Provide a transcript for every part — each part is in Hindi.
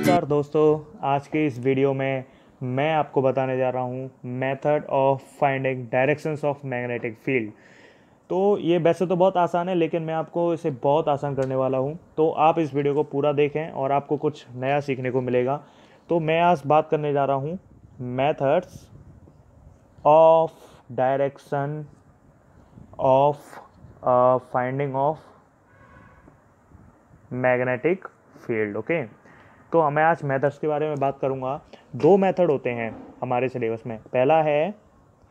नमस्कार दोस्तों, आज के इस वीडियो में मैं आपको बताने जा रहा हूँ method of finding directions of magnetic field. तो ये वैसे तो बहुत आसान है, लेकिन मैं आपको इसे बहुत आसान करने वाला हूँ। तो आप इस वीडियो को पूरा देखें और आपको कुछ नया सीखने को मिलेगा। तो मैं आज बात करने जा रहा हूँ methods of direction of finding of magnetic field. Okay, तो मैं आज मेथड्स के बारे में बात करूंगा। दो मेथड होते हैं हमारे सिलेबस में। पहला है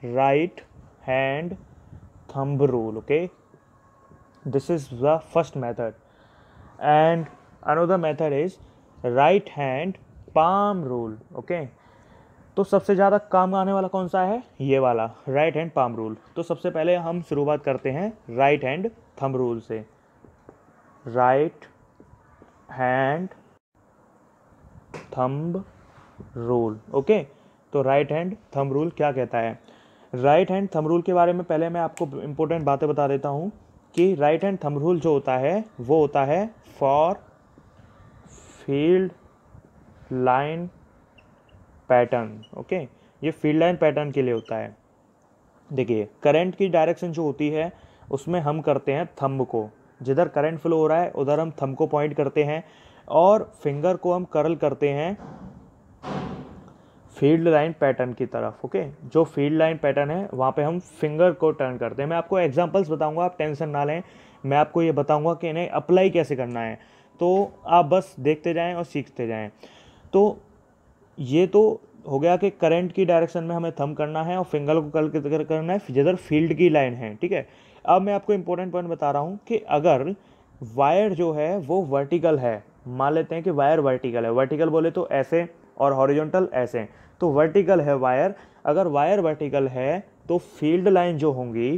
right hand thumb rule. Okay, this is the first method and another method is right hand palm rule. Okay, तो सबसे ज़्यादा काम आने वाला कौन सा है? ये वाला राइट हैंड पाम रूल। तो सबसे पहले हम शुरुआत करते हैं राइट हैंड थंब रूल से। Right hand thumb rule. Okay, तो राइट हैंड थंब रूल क्या कहता है? राइट हैंड थंब रूल के बारे में पहले मैं आपको इंपॉर्टेंट बातें बता देता हूँ कि राइट हैंड थंब रूल जो होता है वो होता है for field line pattern. Okay, ये फील्ड लाइन पैटर्न के लिए होता है। देखिए, करंट की डायरेक्शन जो होती है उसमें हम करते हैं थंब को, जिधर करंट फ्लो हो रहा है उधर हम थंब को पॉइंट करते हैं और फिंगर को हम कर्ल करते हैं फील्ड लाइन पैटर्न की तरफ। ओके, जो फील्ड लाइन पैटर्न है वहाँ पे हम फिंगर को टर्न करते हैं। मैं आपको एग्जांपल्स बताऊंगा, आप टेंशन ना लें। मैं आपको ये बताऊंगा कि इन्हें अप्लाई कैसे करना है, तो आप बस देखते जाएं और सीखते जाएं। तो ये तो हो गया कि करंट की डायरेक्शन में हमें थंब करना है और फिंगर को कर्ल करना है जिधर फील्ड की लाइन है। ठीक है, अब मैं आपको इंपॉर्टेंट पॉइंट बता रहा हूँ कि अगर वायर जो है वो वर्टिकल है, मान लेते हैं कि वायर वर्टिकल है। वर्टिकल बोले तो ऐसे और हॉरिजॉन्टल ऐसे। तो वर्टिकल है वायर। अगर वायर वर्टिकल है तो फील्ड लाइन जो होंगी,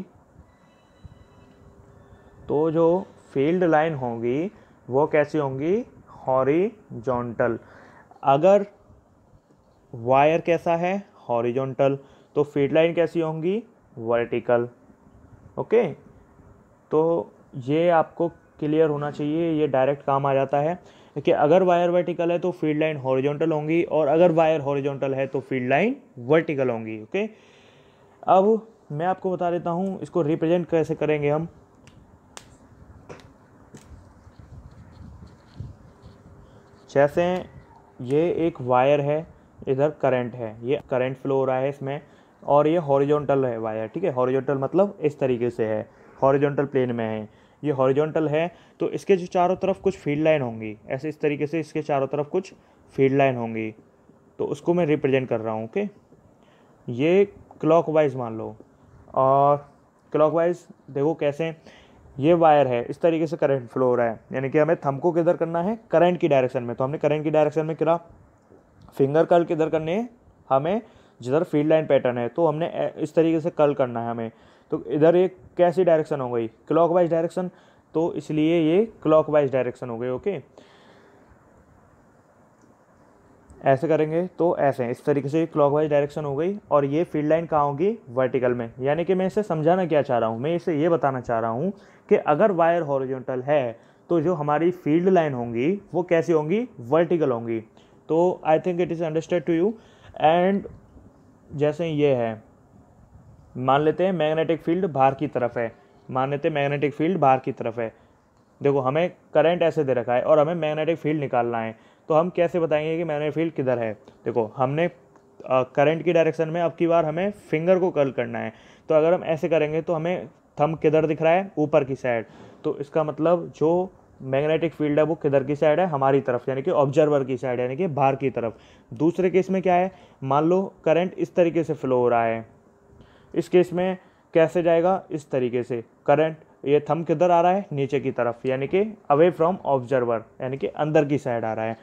तो जो फील्ड लाइन होंगी वो कैसी होंगी? हॉरिजॉन्टल। अगर वायर कैसा है? हॉरिजॉन्टल। तो फील्ड लाइन कैसी होंगी? वर्टिकल। ओके, तो ये आपको क्लियर होना चाहिए, ये डायरेक्ट काम आ जाता है कि अगर वायर वर्टिकल है तो फील्ड लाइन हॉरिजॉन्टल होंगी और अगर वायर हॉरिजॉन्टल है तो फील्ड लाइन वर्टिकल होंगी। ओके, अब मैं आपको बता देता हूँ इसको रिप्रेजेंट कैसे करेंगे हम। जैसे ये एक वायर है, इधर करंट है, ये करंट फ्लो हो रहा है इसमें और ये हॉरिजॉन्टल है वायर। ठीक है, हॉरिजॉन्टल मतलब इस तरीके से है, हॉरिजॉन्टल प्लेन में है, ये हॉरिजॉन्टल है। तो इसके जो चारों तरफ कुछ फील्ड लाइन होंगी, ऐसे इस तरीके से इसके चारों तरफ कुछ फील्ड लाइन होंगी, तो उसको मैं रिप्रेजेंट कर रहा हूँ। ओके, ये क्लॉकवाइज मान लो और क्लॉकवाइज देखो कैसे। ये वायर है, इस तरीके से करंट फ्लो हो रहा है, यानी कि हमें थंब को किधर करना है? करंट की डायरेक्शन में। तो हमने करंट की डायरेक्शन में करा, फिंगर कर्ल किधर करने हैं हमें? जिधर फील्ड लाइन पैटर्न है। तो हमने इस तरीके से कर्ल करना है हमें। तो इधर एक कैसी डायरेक्शन हो गई? Clockwise direction. तो इसलिए ये क्लॉकवाइज डायरेक्शन हो गई। ओके, ऐसे करेंगे तो ऐसे इस तरीके से क्लॉकवाइज डायरेक्शन हो गई और ये फील्ड लाइन कहाँ होगी? वर्टिकल में। यानी कि मैं इसे समझाना क्या चाह रहा हूँ? मैं इसे ये बताना चाह रहा हूँ कि अगर वायर हॉरिजॉन्टल है तो जो हमारी फील्ड लाइन होंगी वो कैसी होंगी? वर्टिकल होंगी। तो I think it is understand to you. And जैसे ये है, मान लेते हैं मैग्नेटिक फील्ड बाहर की तरफ है, मान लेते हैं मैग्नेटिक फील्ड बाहर की तरफ है। देखो, हमें करंट ऐसे दे रखा है और हमें मैग्नेटिक फील्ड निकालना है। तो हम कैसे बताएंगे कि मैग्नेटिक फील्ड किधर है? देखो, हमने करंट की डायरेक्शन में अब की बार हमें फिंगर को कर्ल करना है। तो अगर हम ऐसे करेंगे तो हमें थंब किधर दिख रहा है? ऊपर की साइड। तो इसका मतलब जो मैग्नेटिक फील्ड है वो किधर की साइड है? हमारी तरफ, यानी कि ऑब्जर्वर की साइड, यानी कि बाहर की तरफ। दूसरे केस में क्या है? मान लो करंट इस तरीके से फ्लो हो रहा है, इस केस में कैसे जाएगा? इस तरीके से करंट, ये थंब किधर आ रहा है? नीचे की तरफ, यानी कि अवे फ्रॉम ऑब्जर्वर, यानी कि अंदर की साइड आ रहा है।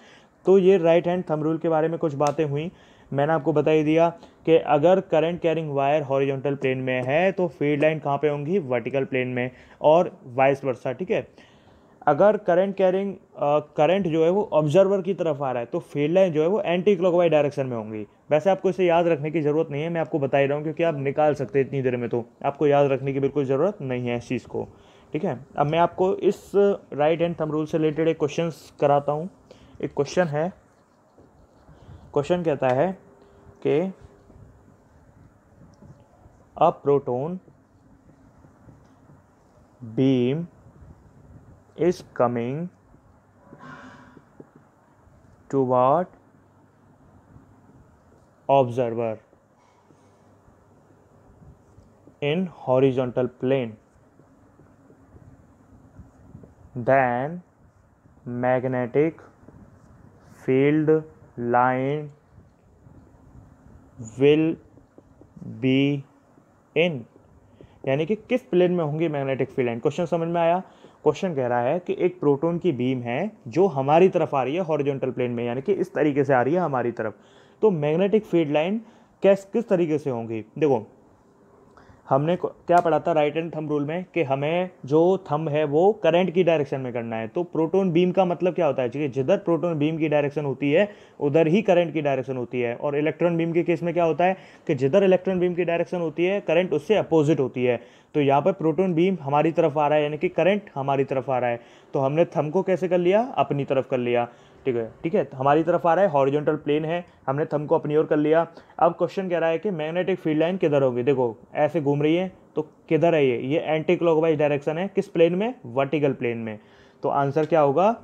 तो ये राइट हैंड थंब रूल के बारे में कुछ बातें हुई। मैंने आपको बता ही दिया कि अगर current carrying wire horizontal plane में है तो फील्ड लाइन कहाँ पे होंगी? वर्टिकल प्लेन में, और वाइस वर्सा। ठीक है, अगर करंट कैरिंग करंट जो है वो ऑब्जर्वर की तरफ आ रहा है तो फील्ड लाइन जो है वो एंटी क्लॉकवाइज डायरेक्शन में होंगी। वैसे आपको इसे याद रखने की ज़रूरत नहीं है, मैं आपको बता ही रहा हूँ, क्योंकि आप निकाल सकते हैं इतनी देर में, तो आपको याद रखने की बिल्कुल ज़रूरत नहीं है इस चीज़ को। ठीक है, अब मैं आपको इस राइट हैंड थंब रूल से रिलेटेड एक क्वेश्चन कराता हूँ। एक क्वेश्चन है क्वेश्चन कहता है कि a proton beam is coming toward observer in horizontal plane, then magnetic field line will be in, यानी कि किस प्लेन में होंगी मैग्नेटिक फील्ड लाइन। क्वेश्चन समझ में आया। क्वेश्चन कह रहा है कि एक प्रोटॉन की बीम है जो हमारी तरफ आ रही है हॉरिजॉन्टल प्लेन में, यानी कि इस तरीके से आ रही है हमारी तरफ, तो मैग्नेटिक फील्ड लाइन किस तरीके से होंगी। देखो हमने क्या पढ़ा था राइट हैंड थंब रूल में कि हमें जो थंब है वो करंट की डायरेक्शन में करना है। तो प्रोटॉन बीम का मतलब क्या होता है कि जिधर प्रोटॉन बीम की डायरेक्शन होती है उधर ही करंट की डायरेक्शन होती है। और इलेक्ट्रॉन बीम के केस में क्या होता है कि जिधर इलेक्ट्रॉन बीम की डायरेक्शन होती है करंट उससे अपोजिट होती है। तो यहाँ पर प्रोटॉन बीम हमारी तरफ आ रहा है, यानी कि करंट हमारी तरफ आ रहा है, तो हमने थंब को कैसे कर लिया, अपनी तरफ कर लिया। ठीक है, हमारी तरफ आ रहा है, हॉरिजॉन्टल प्लेन है, हमने थंब को अपनी ओर कर लिया। अब क्वेश्चन कह रहा है कि मैग्नेटिक फील्ड लाइन किधर होगी। देखो ऐसे घूम रही है, तो किधर है ये एंटी क्लॉकवाइज डायरेक्शन है, किस प्लेन में, वर्टिकल प्लेन में। तो आंसर क्या होगा,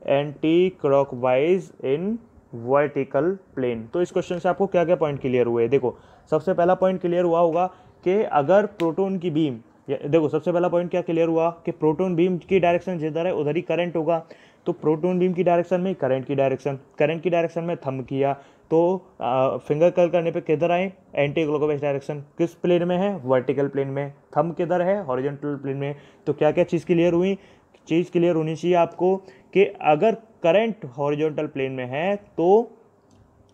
anti clockwise in vertical plane. तो इस क्वेश्चन से आपको क्या क्या पॉइंट क्लियर हुए। देखो सबसे पहला पॉइंट क्लियर हुआ होगा कि अगर प्रोटॉन की बीम, देखो सबसे पहला पॉइंट क्या क्लियर हुआ कि प्रोटॉन बीम की डायरेक्शन जिधर है उधर ही करंट होगा। तो प्रोटॉन बीम की डायरेक्शन में करंट की डायरेक्शन में थंब किया, तो फिंगर कर्ल करने पे किधर आए, एंटी क्लॉकवाइज डायरेक्शन, किस प्लेन में है, वर्टिकल प्लेन में, थंब किधर है, हॉरिजॉन्टल प्लेन में। तो क्या क्या चीज़ क्लियर हुई, चीज़ क्लियर होनी चाहिए आपको कि अगर करंट हॉरिजॉन्टल प्लेन में है तो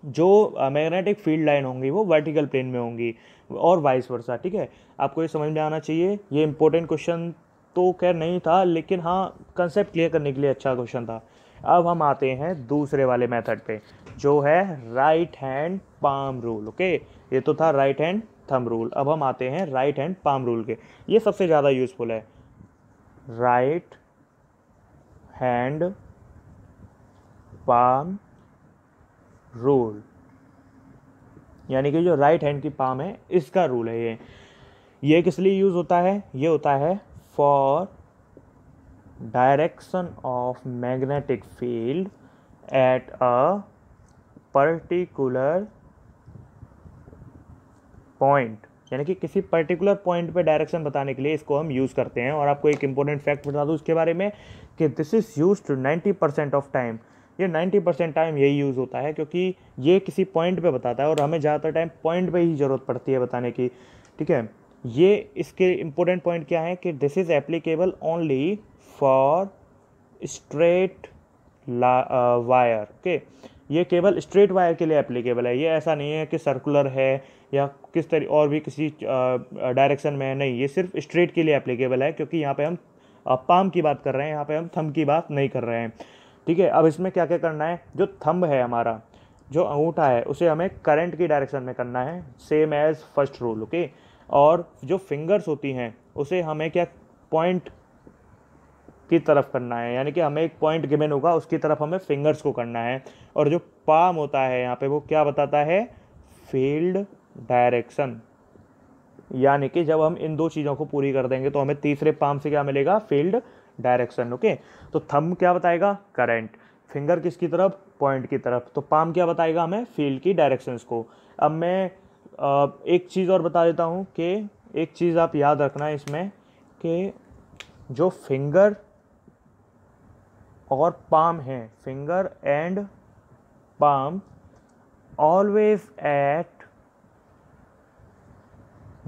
जो मैग्नेटिक फील्ड लाइन होंगी वो वर्टिकल प्लेन में होंगी और वाइस वर्सा। ठीक है, आपको ये समझ में आना चाहिए। ये इंपॉर्टेंट क्वेश्चन तो खैर नहीं था, लेकिन हाँ कंसेप्ट क्लियर करने के लिए अच्छा क्वेश्चन था। अब हम आते हैं दूसरे वाले मेथड पे जो है right hand palm rule. Okay, ये तो था राइट हैंड थंब रूल। अब हम आते हैं राइट हैंड पाम रूल के, ये सबसे ज़्यादा यूजफुल है। राइट हैंड पाम रूल, यानी कि जो राइट हैंड की पाम है इसका रूल है ये किस लिए यूज होता है, ये होता है for direction of magnetic field at a particular point, यानी कि किसी पर्टिकुलर पॉइंट पे डायरेक्शन बताने के लिए इसको हम यूज़ करते हैं। और आपको एक इंपॉर्टेंट फैक्ट बता दूं इसके बारे में कि this is use to 90% of time. ये 90% टाइम यही यूज़ होता है क्योंकि ये किसी पॉइंट पे बताता है और हमें ज़्यादातर टाइम पॉइंट पे ही ज़रूरत पड़ती है बताने की। ठीक है, ये इसके इंपॉर्टेंट पॉइंट क्या है कि this is applicable only for straight wire. Okay, ये केवल स्ट्रेट वायर के लिए एप्लीकेबल है, ये ऐसा नहीं है कि सर्कुलर है या किस तरह और भी किसी डायरेक्शन में है, नहीं, ये सिर्फ स्ट्रेट के लिए एप्लीकेबल है क्योंकि यहाँ पे हम पाम की बात कर रहे हैं, यहाँ पे हम थंब की बात नहीं कर रहे हैं। ठीक है, अब इसमें क्या क्या करना है, जो थंब है हमारा, जो अंगूठा है उसे हमें करंट की डायरेक्शन में करना है, same as first rule. Okay, और जो फिंगर्स होती हैं उसे हमें क्या पॉइंट की तरफ करना है, यानी कि हमें एक पॉइंट गिवन होगा उसकी तरफ हमें फिंगर्स को करना है। और जो पाम होता है यहाँ पे वो क्या बताता है, फील्ड डायरेक्शन, यानी कि जब हम इन दो चीज़ों को पूरी कर देंगे तो हमें तीसरे पाम से क्या मिलेगा, फील्ड डायरेक्शन। ओके, तो थंब क्या बताएगा, करंट, फिंगर किसकी तरफ, पॉइंट की तरफ, तो पाम क्या बताएगा हमें, फील्ड की डायरेक्शंस को। अब मैं एक चीज़ और बता देता हूँ कि एक चीज़ आप याद रखना है इसमें कि जो फिंगर और पाम है, finger and palm always at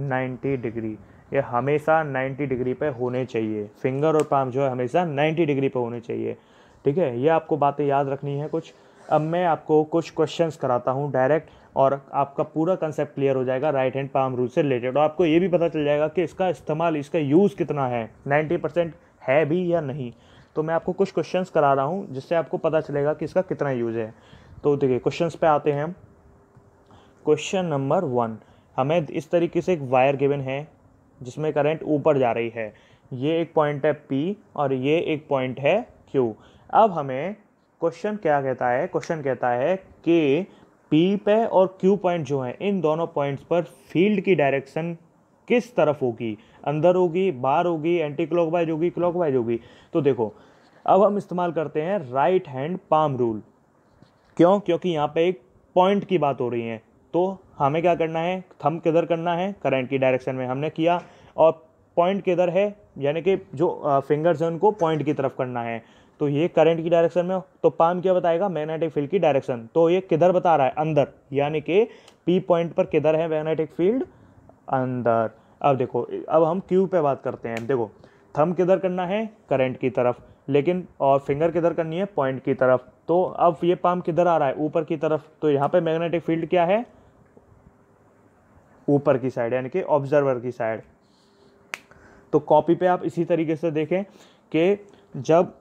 90 degree, ये हमेशा 90 डिग्री पे होने चाहिए। फिंगर और पाम जो है हमेशा 90 डिग्री पे होने चाहिए। ठीक है, ये आपको बातें याद रखनी है कुछ। अब मैं आपको कुछ क्वेश्चंस कराता हूँ डायरेक्ट, और आपका पूरा कंसेप्ट क्लियर हो जाएगा राइट हैंड पाम रूल से रिलेटेड, और आपको ये भी पता चल जाएगा कि इसका इस्तेमाल, इसका यूज़ कितना है, 90% है भी या नहीं। तो मैं आपको कुछ क्वेश्चंस करा रहा हूँ जिससे आपको पता चलेगा कि इसका कितना यूज़ है। तो देखिए क्वेश्चंस पे आते हैं हम। क्वेश्चन नंबर 1, हमें इस तरीके से एक वायर गिवन है जिसमें करंट ऊपर जा रही है, ये एक पॉइंट है P और ये एक पॉइंट है Q। अब हमें क्वेश्चन क्या कहता है, क्वेश्चन कहता है कि पी पे और क्यू पॉइंट जो है, इन दोनों पॉइंट्स पर फील्ड की डायरेक्शन किस तरफ होगी, अंदर होगी, बाहर होगी, एंटी क्लॉकवाइज होगी, क्लॉकवाइज होगी। तो देखो अब हम इस्तेमाल करते हैं राइट हैंड पाम रूल। क्यों? क्योंकि यहाँ पे एक पॉइंट की बात हो रही है, तो हमें क्या करना है, थंब किधर करना है, करंट की डायरेक्शन में हमने किया, और पॉइंट किधर है, यानी कि जो फिंगर्स हैं उनको पॉइंट की तरफ करना है। तो ये करंट की डायरेक्शन में, तो पाम क्या बताएगा, मैग्नेटिक फील्ड की डायरेक्शन। तो ये किधर बता रहा है, अंदर, यानी कि पी पॉइंट पर किधर है मैग्नेटिक फील्ड, अंदर। अब देखो, अब हम क्यू पे बात करते हैं। देखो थंब किधर करना है, करंट की तरफ, लेकिन और फिंगर किधर करनी है, पॉइंट की तरफ। तो अब ये पाम किधर आ रहा है, ऊपर की तरफ। तो यहाँ पे मैग्नेटिक फील्ड क्या है, ऊपर की साइड, यानी कि ऑब्जर्वर की साइड। तो कॉपी पे आप इसी तरीके से देखें कि जब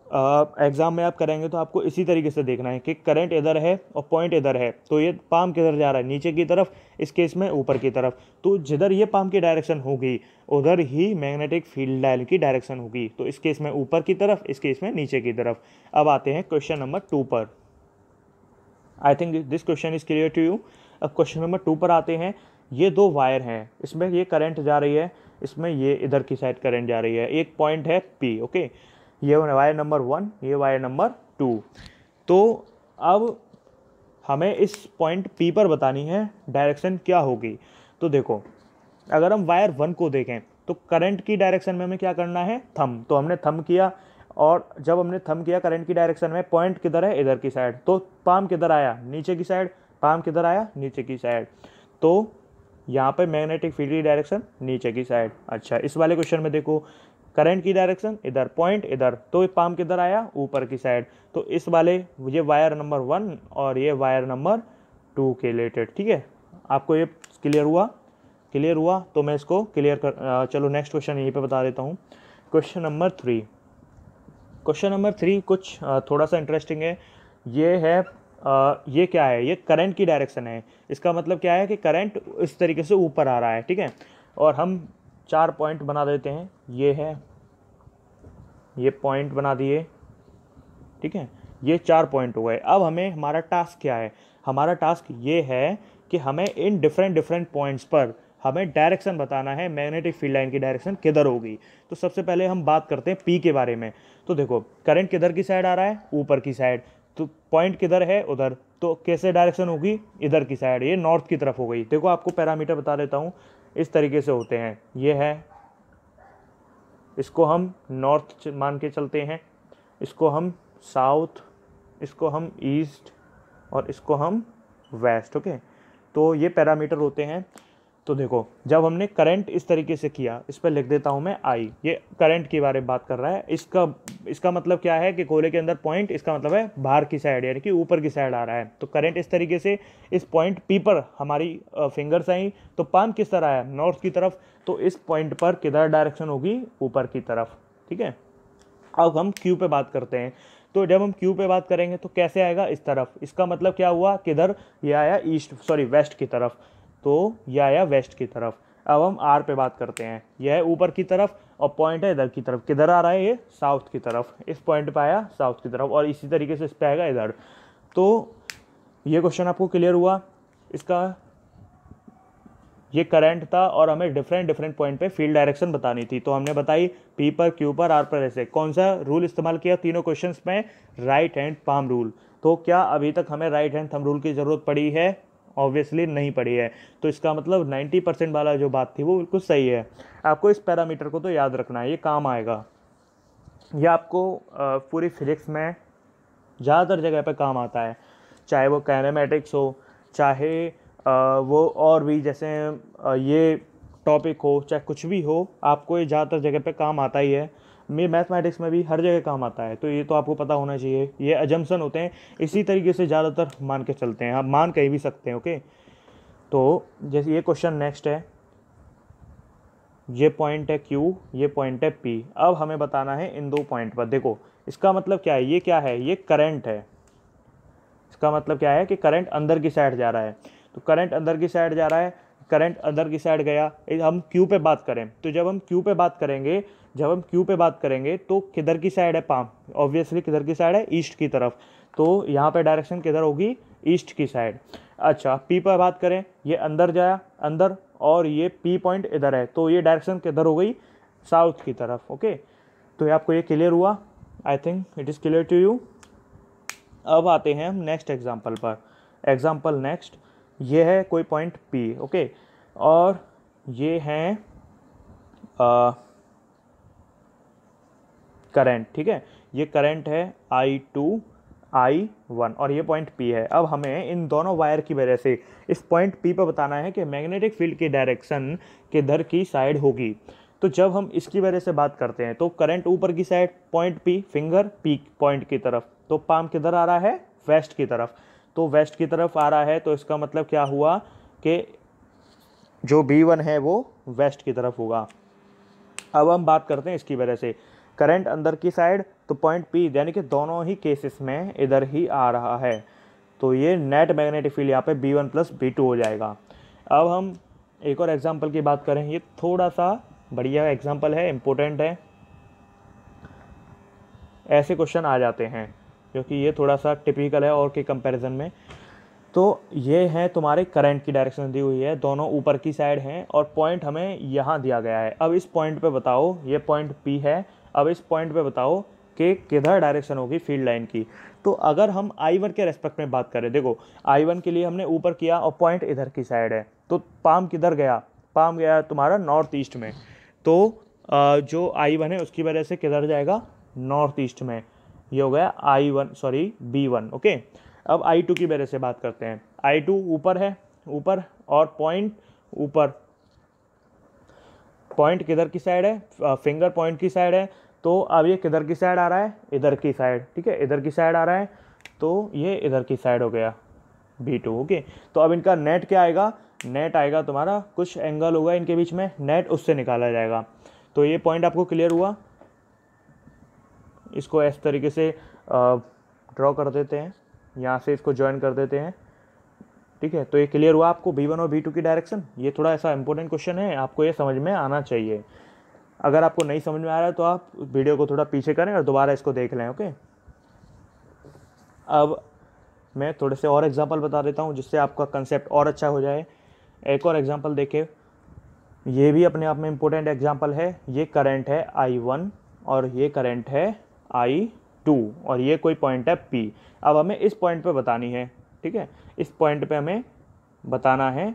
एग्जाम में आप करेंगे तो आपको इसी तरीके से देखना है कि करंट इधर है और पॉइंट इधर है, तो ये पाम किधर जा रहा है, नीचे की तरफ, इस केस में ऊपर की तरफ। तो जिधर ये पाम की डायरेक्शन होगी उधर ही मैग्नेटिक फील्ड लाइन की डायरेक्शन होगी। तो इस केस में ऊपर की तरफ, इस केस में नीचे की तरफ। अब आते हैं क्वेश्चन नंबर 2 पर। I think this question is clear to you. अब क्वेश्चन नंबर 2 पर आते हैं। ये दो वायर हैं, इसमें ये करंट जा रही है, इसमें ये इधर की साइड करंट जा रही है, एक पॉइंट है पी, ओके। ये वायर नंबर 1, ये वायर नंबर 2। तो अब हमें इस पॉइंट पी पर बतानी है डायरेक्शन क्या होगी। तो देखो अगर हम वायर 1 को देखें तो करंट की डायरेक्शन में हमें क्या करना है, थंब। तो हमने थंब किया, और जब हमने थंब किया करंट की डायरेक्शन में, पॉइंट किधर है, इधर की साइड। तो पाम किधर आया, नीचे की साइड, पाम किधर आया, नीचे की साइड। तो यहाँ पे मैग्नेटिक फील्ड की डायरेक्शन नीचे की साइड। अच्छा, इस वाले क्वेश्चन में देखो करंट की डायरेक्शन इधर, पॉइंट इधर, तो पाम किधर आया, ऊपर की साइड। तो इस वाले ये वायर नंबर 1 और ये वायर नंबर 2 के रिलेटेड, ठीक है। आपको ये क्लियर हुआ? क्लियर हुआ तो मैं इसको क्लियर कर चलो नेक्स्ट क्वेश्चन यहीं पे बता देता हूँ। Question number 3। क्वेश्चन नंबर 3 कुछ थोड़ा सा इंटरेस्टिंग है। ये है ये क्या है, ये करंट की डायरेक्शन है। इसका मतलब क्या है कि करंट इस तरीके से ऊपर आ रहा है, ठीक है। और हम 4 पॉइंट बना देते हैं, ये है, ये पॉइंट बना दिए, ठीक है। ये 4 पॉइंट हो गए। अब हमें हमारा टास्क क्या है, हमारा टास्क ये है कि हमें इन डिफरेंट पॉइंट्स पर हमें डायरेक्शन बताना है, मैग्नेटिक फील्ड लाइन की डायरेक्शन किधर होगी। तो सबसे पहले हम बात करते हैं पी के बारे में। तो देखो करंट किधर की साइड आ रहा है, ऊपर की साइड। तो पॉइंट किधर है, उधर। तो कैसे डायरेक्शन होगी, इधर की साइड, ये नॉर्थ की तरफ हो गई। देखो आपको पैरामीटर बता देता हूँ, इस तरीके से होते हैं। ये है, इसको हम नॉर्थ मान के चलते हैं, इसको हम साउथ, इसको हम ईस्ट, और इसको हम वेस्ट, ओके। तो ये पैरामीटर होते हैं। तो देखो जब हमने करंट इस तरीके से किया, इस पर लिख देता हूँ मैं आई, ये करंट के बारे में बात कर रहा है। इसका मतलब क्या है कि गोले के अंदर पॉइंट, इसका मतलब है बाहर की साइड, यानी कि ऊपर की साइड आ रहा है। तो करंट इस तरीके से इस पॉइंट पी पर हमारी फिंगर्स आई, तो पाम किस तरह आया, नॉर्थ की तरफ। तो इस पॉइंट पर किधर डायरेक्शन होगी, ऊपर की तरफ, ठीक है। अब हम क्यू पे बात करते हैं। तो जब हम क्यू पे बात करेंगे तो कैसे आएगा, इस तरफ। इसका मतलब क्या हुआ, किधर, ये आया वेस्ट की तरफ। तो यह आया वेस्ट की तरफ। अब हम आर पे बात करते हैं, यह है ऊपर की तरफ, और पॉइंट है इधर की तरफ। किधर आ रहा है, ये साउथ की तरफ। इस पॉइंट पे आया साउथ की तरफ, और इसी तरीके से इस पे आएगा इधर। तो ये क्वेश्चन आपको क्लियर हुआ। इसका ये करंट था और हमें डिफरेंट पॉइंट पे फील्ड डायरेक्शन बतानी थी। तो हमने बताई पी पर, क्यू पर, आर पर। ऐसे कौन सा रूल इस्तेमाल किया तीनों क्वेश्चंस में, राइट हैंड पाम रूल। तो क्या अभी तक हमें राइट हैंड थंब रूल की ज़रूरत पड़ी है? ऑब्वियसली नहीं पड़ी है। तो इसका मतलब 90% वाला जो बात थी वो बिल्कुल सही है। आपको इस पैरामीटर को तो याद रखना है, ये काम आएगा। ये आपको पूरी फिजिक्स में ज़्यादातर जगह पे काम आता है, चाहे वो काइनेमेटिक्स हो, चाहे वो और भी जैसे ये टॉपिक हो, चाहे कुछ भी हो, आपको ये ज़्यादातर जगह पे काम आता ही है। मैथमेटिक्स में भी हर जगह काम आता है। तो ये तो आपको पता होना चाहिए। ये अजम्पशन होते हैं, इसी तरीके से ज़्यादातर मान के चलते हैं, आप मान कहीं भी सकते हैं, ओके। तो जैसे ये क्वेश्चन नेक्स्ट है, ये पॉइंट है Q, ये पॉइंट है P। अब हमें बताना है इन दो पॉइंट पर। देखो इसका मतलब क्या है, ये क्या है, ये करंट है। इसका मतलब क्या है कि करंट अंदर की साइड जा रहा है। तो करंट अंदर की साइड जा रहा है, करंट अंदर की साइड गया। हम क्यू पे बात करें, तो जब हम क्यू पे बात करेंगे तो किधर की साइड है पाम, ऑब्वियसली किधर की साइड है, ईस्ट की तरफ। तो यहाँ पे डायरेक्शन किधर होगी, ईस्ट की साइड। अच्छा पी पर बात करें, ये अंदर जाया अंदर और ये पी पॉइंट इधर है, तो ये डायरेक्शन किधर हो गई, साउथ की तरफ। ओके, तो ये आपको ये क्लियर हुआ, I think it is clear to you. अब आते हैं हम नेक्स्ट एग्जांपल पर। एग्जांपल नेक्स्ट, ये है कोई पॉइंट पी, ओके, और ये हैं करंट, ठीक है, ये करंट है I2 I1 और ये पॉइंट P है। अब हमें इन दोनों वायर की वजह से इस पॉइंट P पर बताना है कि मैग्नेटिक फील्ड की डायरेक्शन किधर की साइड होगी। तो जब हम इसकी वजह से बात करते हैं तो करंट ऊपर की side, point P, finger P point की तरफ, तो पाम किधर आ रहा है, वेस्ट की तरफ, तो वेस्ट की तरफ आ रहा है, तो इसका मतलब क्या हुआ कि जो B1 है वो वेस्ट की तरफ होगा। अब हम बात करते हैं इसकी वजह से करंट अंदर की साइड, तो पॉइंट P यानी कि दोनों ही केसेस में इधर ही आ रहा है, तो ये नेट मैग्नेटिक फील्ड यहाँ पे B1 प्लस B2 हो जाएगा। अब हम एक और एग्जांपल की बात करें, ये थोड़ा सा बढ़िया एग्जांपल है, इम्पोर्टेंट है, ऐसे क्वेश्चन आ जाते हैं क्योंकि ये थोड़ा सा टिपिकल है और के कंपैरिजन में। तो ये है तुम्हारे करंट की डायरेक्शन दी हुई है, दोनों ऊपर की साइड हैं और पॉइंट हमें यहाँ दिया गया है। अब इस पॉइंट पे बताओ, ये पॉइंट P है, अब इस पॉइंट पे बताओ कि किधर डायरेक्शन होगी फील्ड लाइन की। तो अगर हम I1 के रेस्पेक्ट में बात करें, देखो I1 के लिए हमने ऊपर किया और पॉइंट इधर की साइड है, तो पाम किधर गया, पाम गया तुम्हारा नॉर्थ ईस्ट में, तो जो I1 है उसकी वजह से किधर जाएगा, नॉर्थ ईस्ट में, ये हो गया B1, ओके। अब I2 की वजह से बात करते हैं, I2 ऊपर है, ऊपर, और पॉइंट ऊपर, पॉइंट किधर की साइड है, फिंगर पॉइंट की साइड है, तो अब ये किधर की साइड आ रहा है, इधर की साइड, ठीक है, इधर की साइड आ रहा है, तो ये इधर की साइड हो गया B2, ओके। तो अब इनका नेट क्या आएगा, नेट आएगा तुम्हारा, कुछ एंगल होगा इनके बीच में, नेट उससे निकाला जाएगा। तो ये पॉइंट आपको क्लियर हुआ, इसको इस तरीके से ड्रॉ कर देते हैं, यहाँ से इसको ज्वाइन कर देते हैं, ठीक है। तो ये क्लियर हुआ आपको B1 और B2 की डायरेक्शन। ये थोड़ा ऐसा इंपॉर्टेंट क्वेश्चन है, आपको ये समझ में आना चाहिए। अगर आपको नहीं समझ में आ रहा है तो आप वीडियो को थोड़ा पीछे करें और दोबारा इसको देख लें, ओके। अब मैं थोड़े से और एग्जांपल बता देता हूँ जिससे आपका कंसेप्ट और अच्छा हो जाए। एक और एग्जांपल देखिए, ये भी अपने आप में इम्पोर्टेंट एग्जांपल है। ये करंट है I1 और ये करंट है I2 और ये कोई पॉइंट है P। अब हमें इस पॉइंट पे बतानी है, ठीक है, इस पॉइंट पे हमें बताना है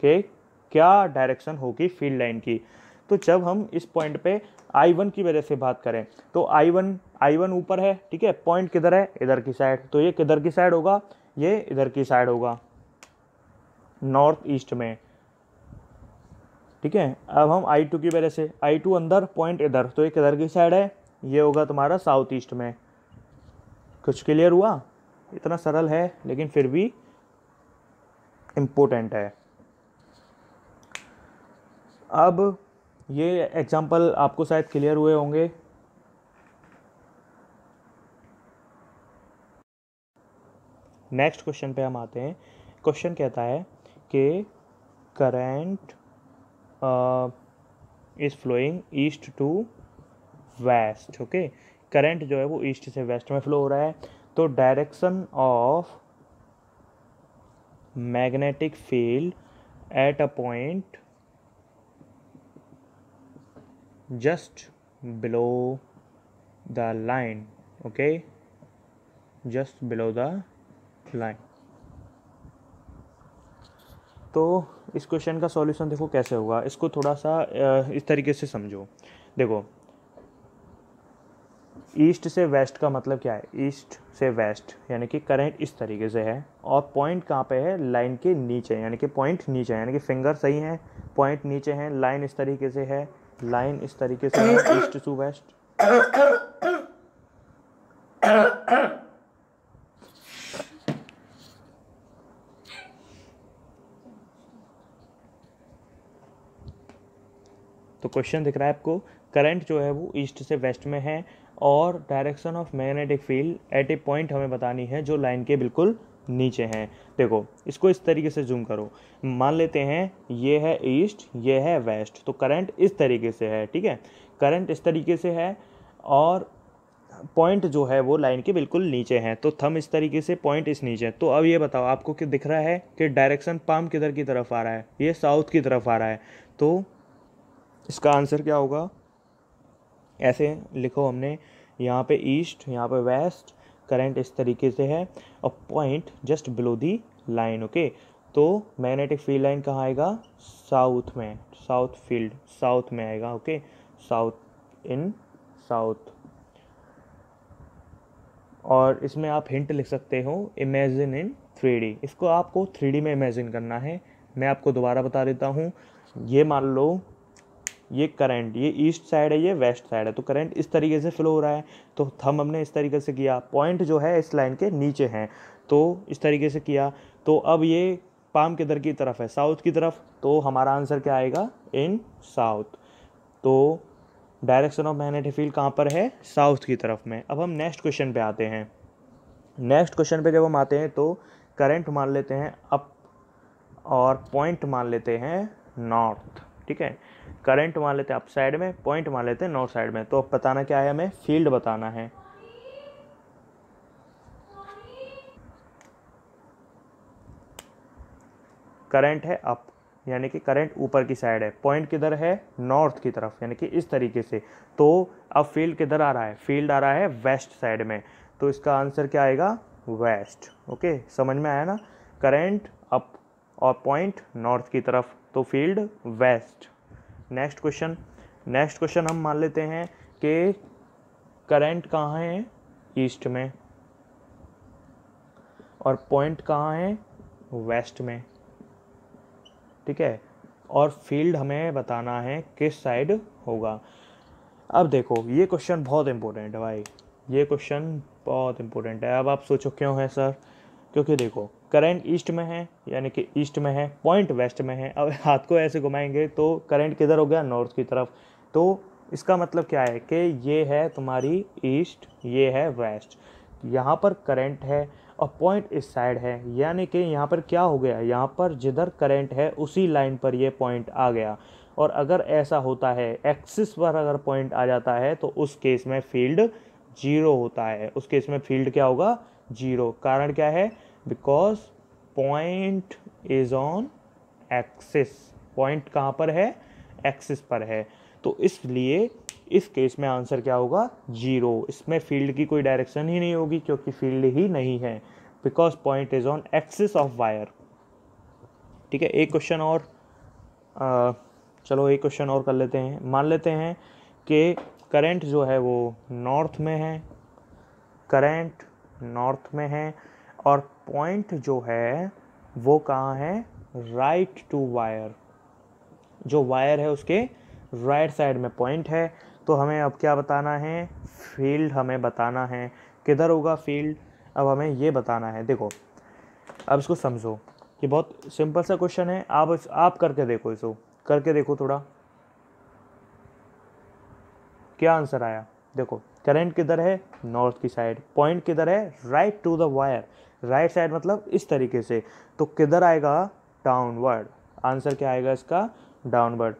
कि क्या डायरेक्शन होगी फील्ड लाइन की। तो जब हम इस पॉइंट पे I1 की वजह से बात करें तो I1 ऊपर है, ठीक है, पॉइंट किधर है, इधर की साइड, तो ये किधर की साइड होगा, ये इधर की साइड होगा, नॉर्थ ईस्ट में, ठीक है। अब हम I2 की वजह से, I2 अंदर, पॉइंट इधर, तो ये किधर की साइड है, ये होगा तुम्हारा साउथ ईस्ट में। कुछ क्लियर हुआ, इतना सरल है लेकिन फिर भी इम्पोर्टेंट है। अब ये एग्जांपल आपको शायद क्लियर हुए होंगे। नेक्स्ट क्वेश्चन पे हम आते हैं। क्वेश्चन कहता है कि current is flowing east to west, okay. Current जो है वो ईस्ट से वेस्ट में फ्लो हो रहा है, तो direction of magnetic field at a point just below the line, okay, just below the line। तो इस क्वेश्चन का सॉल्यूशन देखो कैसे होगा, इसको थोड़ा सा इस तरीके से समझो। देखो ईस्ट से वेस्ट का मतलब क्या है, ईस्ट से वेस्ट यानी कि करंट इस तरीके से है और पॉइंट कहाँ पे है, लाइन के नीचे, यानी कि पॉइंट नीचे है, यानी कि फिंगर सही है, पॉइंट नीचे है, लाइन इस तरीके से है, लाइन इस तरीके से है, ईस्ट टू वेस्ट। तो क्वेश्चन दिख रहा है आपको, करंट जो है वो ईस्ट से वेस्ट में है और direction of magnetic field at A point हमें बतानी है जो लाइन के बिल्कुल नीचे हैं। देखो इसको इस तरीके से जूम करो, मान लेते हैं ये है ईस्ट, ये है वेस्ट, तो करंट इस तरीके से है, ठीक है, करंट इस तरीके से है और पॉइंट जो है वो लाइन के बिल्कुल नीचे हैं, तो थंब इस तरीके से, पॉइंट इस नीचे। तो अब ये बताओ आपको कि दिख रहा है कि डायरेक्शन पाम किधर की तरफ आ रहा है, ये साउथ की तरफ आ रहा है। तो इसका आंसर क्या होगा, ऐसे लिखो हमने, यहाँ पे ईस्ट, यहाँ पे वेस्ट, करंट इस तरीके से है और point just below the line. Okay, तो मैग्नेटिक फील्ड लाइन कहाँ आएगा, साउथ में, साउथ फील्ड साउथ में आएगा। ओके, साउथ, इन साउथ। और इसमें आप हिंट लिख सकते हो, इमेजिन इन 3D। इसको आपको 3D में इमेजिन करना है। मैं आपको दोबारा बता देता हूँ, ये मान लो ये करंट, ये ईस्ट साइड है, ये वेस्ट साइड है, तो करंट इस तरीके से फ्लो हो रहा है। तो थंब हमने इस तरीके से किया, पॉइंट जो है इस लाइन के नीचे है, तो इस तरीके से किया। तो अब ये पाम किधर की तरफ है, साउथ की तरफ, तो हमारा आंसर क्या आएगा, इन साउथ। तो डायरेक्शन ऑफ मैग्नेटिक फील्ड कहाँ पर है, साउथ की तरफ में। अब हम नेक्स्ट क्वेश्चन पे आते हैं। नेक्स्ट क्वेश्चन पे जब हम आते हैं तो करंट मान लेते हैं अप और पॉइंट मान लेते हैं नॉर्थ। ठीक है, करंट मान लेते हैं अप साइड में, पॉइंट मान लेते हैं नॉर्थ साइड में। तो अब बताना क्या है, हमें फील्ड बताना है। करंट है अप, यानी कि करंट ऊपर की साइड है, पॉइंट किधर है, नॉर्थ की तरफ, यानी कि इस तरीके से। तो अब फील्ड किधर आ रहा है, फील्ड आ रहा है वेस्ट साइड में, तो इसका आंसर क्या आएगा, वेस्ट। ओके, समझ में आया ना, करंट अप और पॉइंट नॉर्थ की तरफ, तो फील्ड वेस्ट। नेक्स्ट क्वेश्चन हम मान लेते हैं कि करंट कहाँ है, ईस्ट में, और पॉइंट कहाँ है, वेस्ट में। ठीक है, और फील्ड हमें बताना है किस साइड होगा। अब देखो ये क्वेश्चन बहुत इंपॉर्टेंट है भाई, ये क्वेश्चन बहुत इंपॉर्टेंट है। अब आप सोचो क्यों है सर, क्योंकि देखो करंट ईस्ट में है, यानी कि ईस्ट में है, पॉइंट वेस्ट में है। अब हाथ को ऐसे घुमाएंगे तो करंट किधर हो गया, नॉर्थ की तरफ। तो इसका मतलब क्या है कि ये है तुम्हारी ईस्ट, ये है वेस्ट, यहाँ पर करंट है और पॉइंट इस साइड है, यानी कि यहाँ पर क्या हो गया, यहाँ पर जिधर करंट है उसी लाइन पर ये पॉइंट आ गया। और अगर ऐसा होता है, एक्सिस पर अगर पॉइंट आ जाता है, तो उस केस में फील्ड जीरो होता है। उस केस में फील्ड क्या होगा, जीरो। कारण क्या है, because point is on axis. Point कहाँ पर है, एक्सिस पर है, तो इसलिए इस केस में आंसर क्या होगा, जीरो। इसमें फील्ड की कोई डायरेक्शन ही नहीं होगी, क्योंकि फील्ड ही नहीं है, because point is on axis of wire. ठीक है, एक क्वेश्चन और, चलो एक क्वेश्चन और कर लेते हैं। मान लेते हैं कि करंट जो है वो नॉर्थ में है, करंट नॉर्थ में है, और पॉइंट जो है वो कहाँ है, राइट टू वायर। जो वायर है उसके राइट साइड में पॉइंट है। तो हमें अब क्या बताना है, फील्ड हमें बताना है, किधर होगा फील्ड। अब हमें ये बताना है, देखो अब इसको समझो, ये बहुत सिंपल सा क्वेश्चन है। आप करके देखो, इसको करके देखो थोड़ा, क्या आंसर आया। देखो करंट किधर है, नॉर्थ की साइड, पॉइंट किधर है, right to the wire. Right side मतलब इस तरीके से, तो किधर आएगा, डाउनवर्ड। आंसर क्या आएगा इसका, डाउनवर्ड।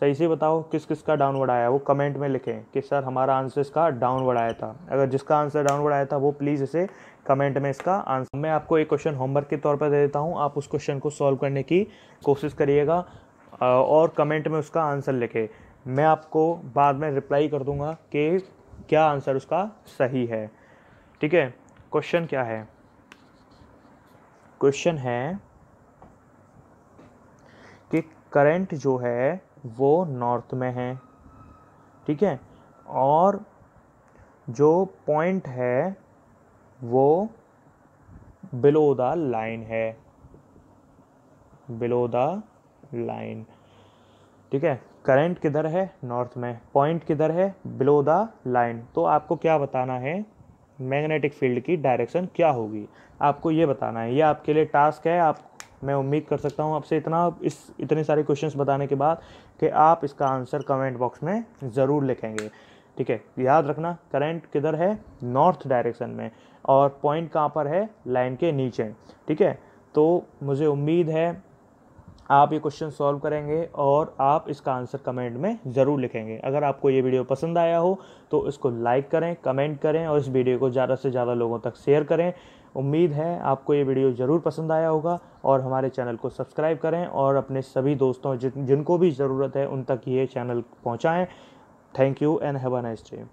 सही से बताओ किस किस का डाउनवर्ड आया, वो कमेंट में लिखें कि सर हमारा आंसर इसका डाउनवर्ड आया था। अगर जिसका आंसर डाउनवर्ड आया था वो प्लीज़ इसे कमेंट में इसका आंसर। मैं आपको एक क्वेश्चन होमवर्क के तौर पर दे देता हूँ, आप उस क्वेश्चन को सॉल्व करने की कोशिश करिएगा और कमेंट में उसका आंसर लिखें। मैं आपको बाद में रिप्लाई कर दूंगा कि क्या आंसर उसका सही है। ठीक है, क्वेश्चन क्या है, क्वेश्चन है कि करंट जो है वो नॉर्थ में है, ठीक है, और जो पॉइंट है वो बिलो द लाइन है, बिलो द लाइन। ठीक है, करंट किधर है, नॉर्थ में, पॉइंट किधर है, बिलो द लाइन। तो आपको क्या बताना है, मैग्नेटिक फील्ड की डायरेक्शन क्या होगी, आपको ये बताना है। ये आपके लिए टास्क है। आप, मैं उम्मीद कर सकता हूँ आपसे इतने सारे क्वेश्चंस बताने के बाद कि आप इसका आंसर कमेंट बॉक्स में ज़रूर लिखेंगे। ठीक है, याद रखना करंट किधर है, नॉर्थ डायरेक्शन में, और पॉइंट कहाँ पर है, लाइन के नीचे। ठीक है, तो मुझे उम्मीद है आप ये क्वेश्चन सॉल्व करेंगे और आप इसका आंसर कमेंट में ज़रूर लिखेंगे। अगर आपको ये वीडियो पसंद आया हो तो इसको लाइक करें, कमेंट करें और इस वीडियो को ज़्यादा से ज़्यादा लोगों तक शेयर करें। उम्मीद है आपको ये वीडियो ज़रूर पसंद आया होगा और हमारे चैनल को सब्सक्राइब करें और अपने सभी दोस्तों जिनको भी ज़रूरत है उन तक ये चैनल पहुँचाएँ। Thank you and have a nice day.